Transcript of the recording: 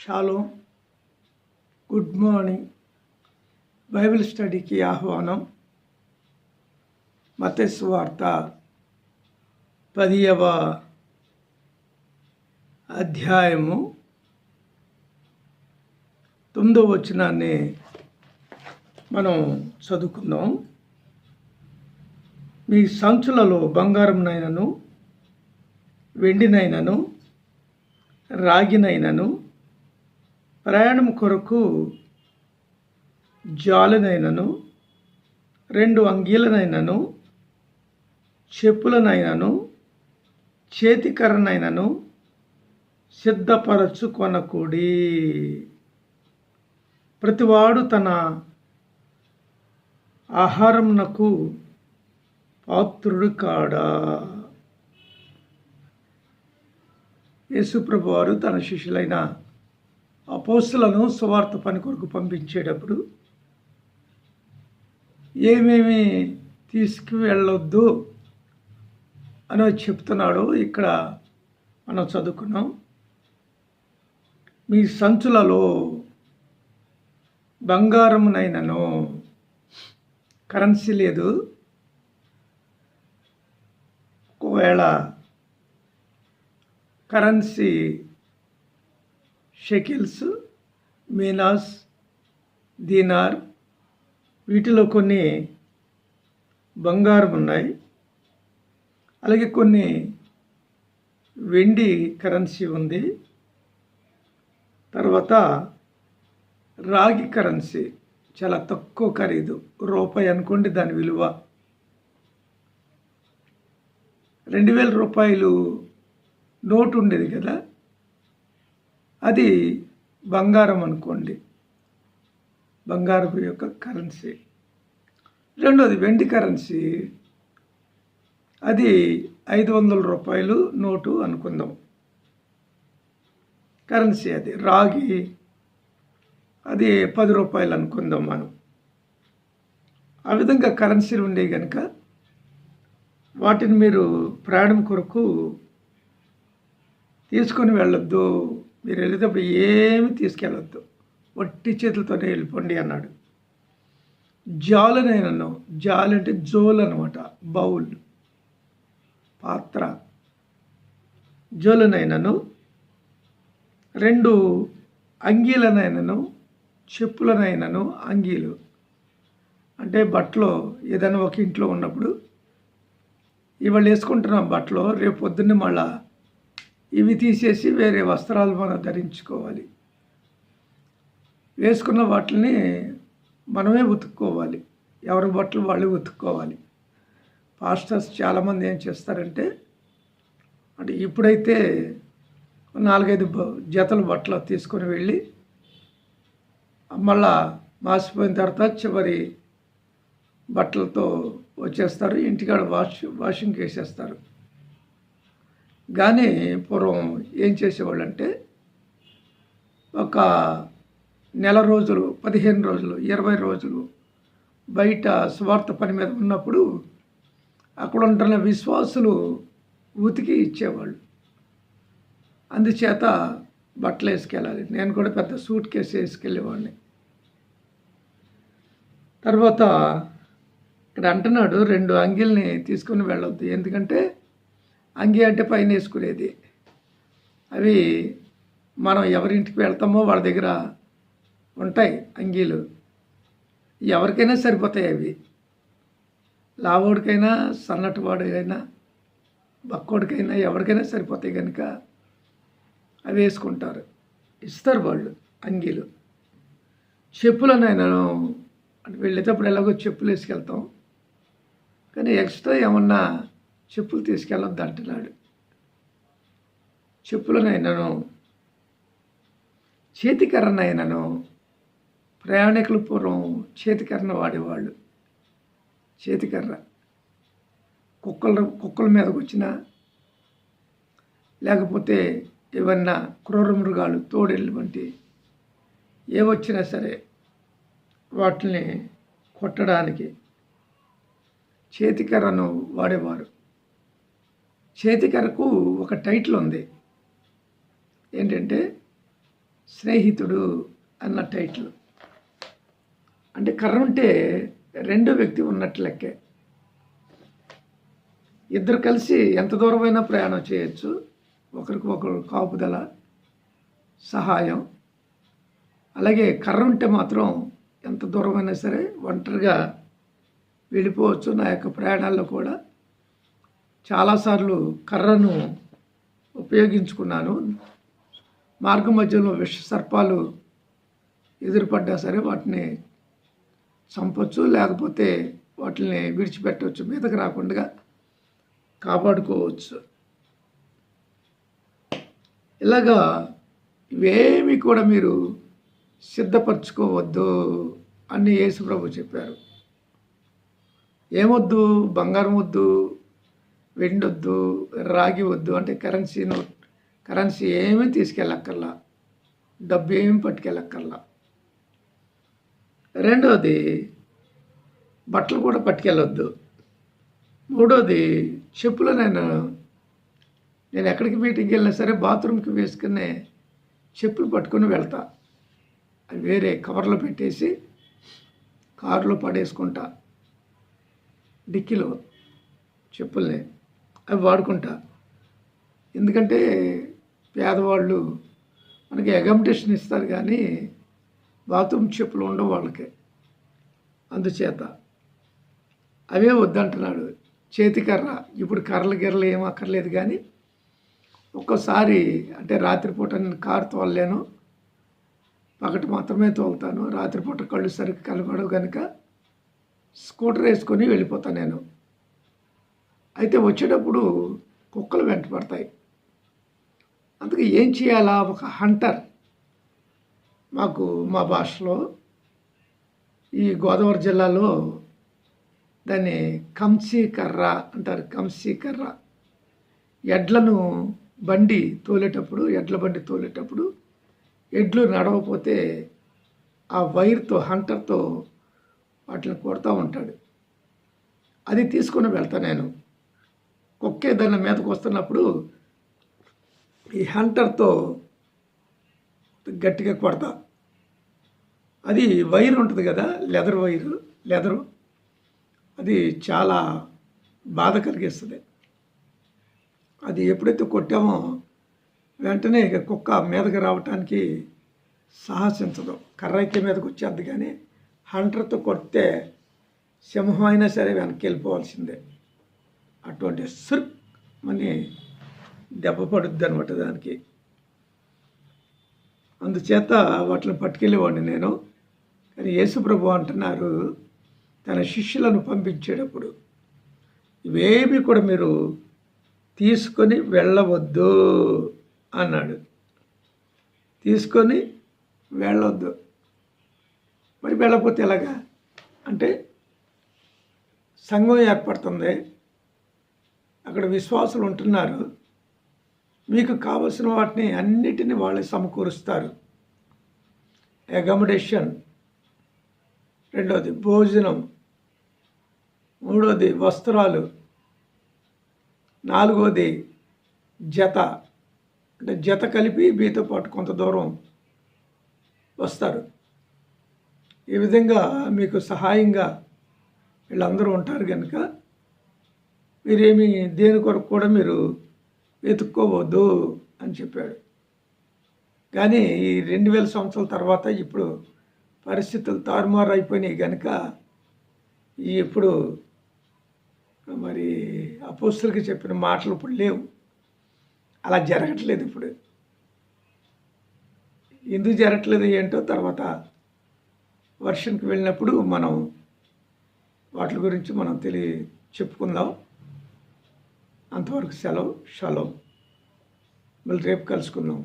Shalom, good morning. Bible స్టడీకి ఆహ్వానం. మత్తయి సువార్త 10వ అధ్యాయము 9వ వచనాన్ని మనం చదువుకుందాం. మీ సంచులలో బంగారంనైనను వెండినైనను రాగినైనను ప్రయాణం కొరకు జాలునైనను 2 అంగీలనైనను చెప్పులనైనను చేతికర్రనైనను సిద్ధపరచుకొనకుడి. ప్రతివాడు తన ఆహారమునకు పాత్రుడు కాడా. యేసుప్రభు వారు తన శిష్యులైన అపోస్తలులను సువార్త పని కొరకు పంపించేటప్పుడు ఏమేమి తీసుకువెళ్ళొద్దు అని చెప్తున్నాడు. ఇక్కడ మనం చదువుకున్నాం. మీ సంచులలో బంగారమునైనను, కరెన్సీ లేదు, ఒకవేళ కరెన్సీ షెకిల్స్, మీనాస్, దీనార్, వీటిలో కొన్ని బంగారం ఉన్నాయి, అలాగే కొన్ని వెండి కరెన్సీ ఉంది. తర్వాత రాగి కరెన్సీ చాలా తక్కువ ఖరీదు, రూపాయి అనుకోండి దాని విలువ. 2000 రూపాయలు నోటు ఉండేది కదా, అది బంగారం అనుకోండి, బంగారం యొక్క కరెన్సీ. రెండోది వెండి కరెన్సీ, అది 500 రూపాయలు నోటు అనుకుందాం, కరెన్సీ అది. రాగి అది 10 రూపాయలు అనుకుందాం మనం. ఆ విధంగా కరెన్సీలు ఉండేవి కనుక వాటిని మీరు ప్రయాణం కొరకు తీసుకొని వెళ్ళొద్దు. మీరు వెళ్ళేటప్పుడు ఏమి తీసుకెళ్ళొద్దు, వట్టి చేతులతోనే వెళ్ళిపోండి అన్నాడు. జాలునైనను, జాలు అంటే జోలు అనమాట, బౌల్, పాత్ర. జోలునైనను 2 అంగీలనైనను చెప్పులనైనను. అంగీలు అంటే బట్టలు ఏదైనా ఒక ఇంట్లో ఉన్నప్పుడు ఇవాళ వేసుకుంటున్నాం బట్టలు, రేపు పొద్దున్నే మళ్ళా ఇవి తీసేసి వేరే వస్త్రాలు మనం ధరించుకోవాలి. వేసుకున్న వాటిని మనమే ఉతుక్కోవాలి, ఎవరి బట్టలు వాళ్ళే ఉతుక్కోవాలి. పాస్టర్స్ చాలామంది ఏం చేస్తారంటే, అంటే ఇప్పుడైతే 4-5 జతల బట్టలు తీసుకొని వెళ్ళి మళ్ళా మాసిపోయిన తర్వాత చివరి బట్టలతో వచ్చేస్తారు, ఇంటికాడ వాషింగ్ వేసేస్తారు. కానీ పూర్వం ఏం చేసేవాళ్ళు అంటే, ఒక నెల రోజులు, 15 రోజులు, 20 రోజులు బయట స్వార్థ పని మీద ఉన్నప్పుడు అక్కడ ఉంటున్న విశ్వాసులు ఉతికి ఇచ్చేవాళ్ళు. అందుచేత బట్టలు వేసుకెళ్ళాలి. నేను కూడా పెద్ద సూట్ కేసు వేసుకెళ్ళేవాడిని. తర్వాత ఇక్కడ అంటున్నాడు 2 అంగీల్ని తీసుకుని వెళ్ళొద్దు. ఎందుకంటే అంగీ అంటే పైన వేసుకునేది, అవి మనం ఎవరింటికి వెళ్తామో వాళ్ళ దగ్గర ఉంటాయి అంగీలు. ఎవరికైనా సరిపోతాయి అవి, లావోడికైనా సన్నటి వాడికైనా బక్కోడికైనా ఎవరికైనా సరిపోతాయి కనుక అవి వేసుకుంటారు, ఇస్తారు వాళ్ళు అంగీలు. చెప్పులనైనా వెళ్ళేటప్పుడు ఎలాగో చెప్పులు వేసుకెళ్తాం, కానీ ఎక్స్ట్రా ఏమన్నా చెప్పులు తీసుకెళ్ళొద్దు అంటున్నాడు. చెప్పులనైనాను చేతికర్రనైనాను. ప్రయాణికులు పూర్వం చేతికర్రను వాడేవాళ్ళు. చేతికర్ర కుక్కల మీదకి వచ్చినా, లేకపోతే ఏమన్నా క్రూర మృగాలు, తోడేళ్ళు వంటి ఏవొచ్చినా సరే వాటిని కొట్టడానికి చేతికర్రను వాడేవారు. చేతికర్రకు ఒక టైటిల్ ఉంది, ఏంటంటే స్నేహితుడు అన్న టైటిల్. అంటే కర్ర ఉంటే రెండో వ్యక్తి ఉన్నట్లు లెక్కే. ఇద్దరు కలిసి ఎంత దూరమైనా ప్రయాణం చేయొచ్చు. ఒకరికి ఒకరు కాపుదల, సహాయం. అలాగే కర్ర ఉంటే మాత్రం ఎంత దూరమైనా సరే ఒంటరిగా వెళ్ళిపోవచ్చు. నా యొక్క ప్రయాణాల్లో కూడా చాలాసార్లు కర్రను ఉపయోగించుకున్నాను. మార్గ మధ్యలో విష సర్పాలు ఎదురుపడ్డా సరే వాటిని చంపొచ్చు, లేకపోతే వాటిని విడిచిపెట్టవచ్చు, మీదకి రాకుండా కాపాడుకోవచ్చు. ఇలాగా ఇవేమి కూడా మీరు సిద్ధపరచుకోవద్దు అని యేసుప్రభు చెప్పారు. ఏమొద్దు? బంగారం వద్దు, వెండి వద్దు, రాగి వద్దు, అంటే కరెన్సీ ఏమీ తీసుకెళ్ళక్కర్లా, డబ్బు ఏమి పట్టుకెళ్ళక్కర్లా. రెండవది బట్టలు కూడా పట్టుకెళ్ళొద్దు. మూడోది చెప్పులు. నేను ఎక్కడికి మీటింగ్కి వెళ్ళినా సరే బాత్రూమ్కి వేసుకునే చెప్పులు పట్టుకొని వెళ్తా. అవి వేరే కవర్లో పెట్టేసి కారులో పడేసుకుంటా, డిక్కీలో చెప్పుల్ని అవి వాడుకుంటా. ఎందుకంటే పేదవాళ్ళు మనకి అకామిడేషన్ ఇస్తారు కానీ బాత్రూమ్ చెప్పులు ఉండవు వాళ్ళకి. అందుచేత అవే వద్దంటున్నాడు. చేతికర్ర, ఇప్పుడు కర్రలు ఏం అక్కర్లేదు కానీ ఒక్కోసారి అంటే రాత్రిపూట నేను కారు తోలలేను, పగటి మాత్రమే తోలుతాను. రాత్రిపూట కళ్ళు సరిగ్గా కనబడవు కనుక స్కూటర్ వేసుకొని వెళ్ళిపోతాను నేను. అయితే వచ్చేటప్పుడు కుక్కలు వెంట పడతాయి. అందుకే ఏం చేయాలా? ఒక హంటర్, మాకు మా భాషలో ఈ గోదావరి జిల్లాలో దాన్ని కంసి కర్ర అంటారు. కంసి కర్ర. ఎడ్లను ఎడ్ల బండి తోలేటప్పుడు ఎడ్లు నడవపోతే ఆ వైర్తో, హంటర్తో వాటిని కొడతా ఉంటాడు. అది తీసుకొని వెళ్తా నేను. కుక్కే దాని మీదకు వస్తున్నప్పుడు ఈ హంటర్తో గట్టిగా కొడతా. అది వైర్ ఉంటుంది కదా, లెదరు, అది చాలా బాధ కలిగిస్తుంది. అది ఎప్పుడైతే కొట్టామో వెంటనే ఇక కుక్క మీదకి రావటానికి సాహసించదు. కర్ర అయితే మీదకి వచ్చేది కానీ హంటర్తో కొడితే సింహం అయినా సరే వెనక్కి వెళ్ళిపోవాల్సిందే. అటువంటి సుర్క్ అని దెబ్బ పడుద్ది అనమాట దానికి. అందుచేత వాటిని పట్టుకెళ్ళేవాడిని నేను. కానీ యేసుప్రభు అంటున్నారు తన శిష్యులను పంపించేటప్పుడు ఇవేమి కూడా మీరు తీసుకొని వెళ్ళవద్దు అన్నాడు. తీసుకొని వెళ్ళొద్దు. మరి వెళ్ళకపోతే ఎలాగా? అంటే సంఘం ఏర్పడుతుంది, అక్కడ విశ్వాసులు ఉంటున్నారు, మీకు కావలసిన వాటిని అన్నిటినీ వాళ్ళే సమకూరుస్తారు. అకామిడేషన్, రెండోది భోజనం, మూడోది వస్త్రాలు, నాలుగోది జత, అంటే జత కలిపి మీతో పాటు కొంత దూరం వస్తారు. ఈ విధంగా మీకు సహాయంగా వీళ్ళందరూ ఉంటారు కనుక మీరేమి దేని కొరకు కూడా మీరు వెతుక్కోవద్దు అని చెప్పాడు. కానీ ఈ 2000 సంవత్సరాల తర్వాత ఇప్పుడు పరిస్థితులు తారుమారు అయిపోయినాయి కనుక ఇప్పుడు మరి అపోస్తులకి చెప్పిన మాటలు ఇప్పుడు లేవు. అలా జరగట్లేదు ఇప్పుడు. ఎందుకు జరగట్లేదు ఏంటో తర్వాత వర్షన్కి వెళ్ళినప్పుడు మనం వాటి గురించి మనం చెప్పుకుందాం. అంతవరకు సెలవు. షలోమ్. మళ్ళీ రేపు కలుసుకుందాం.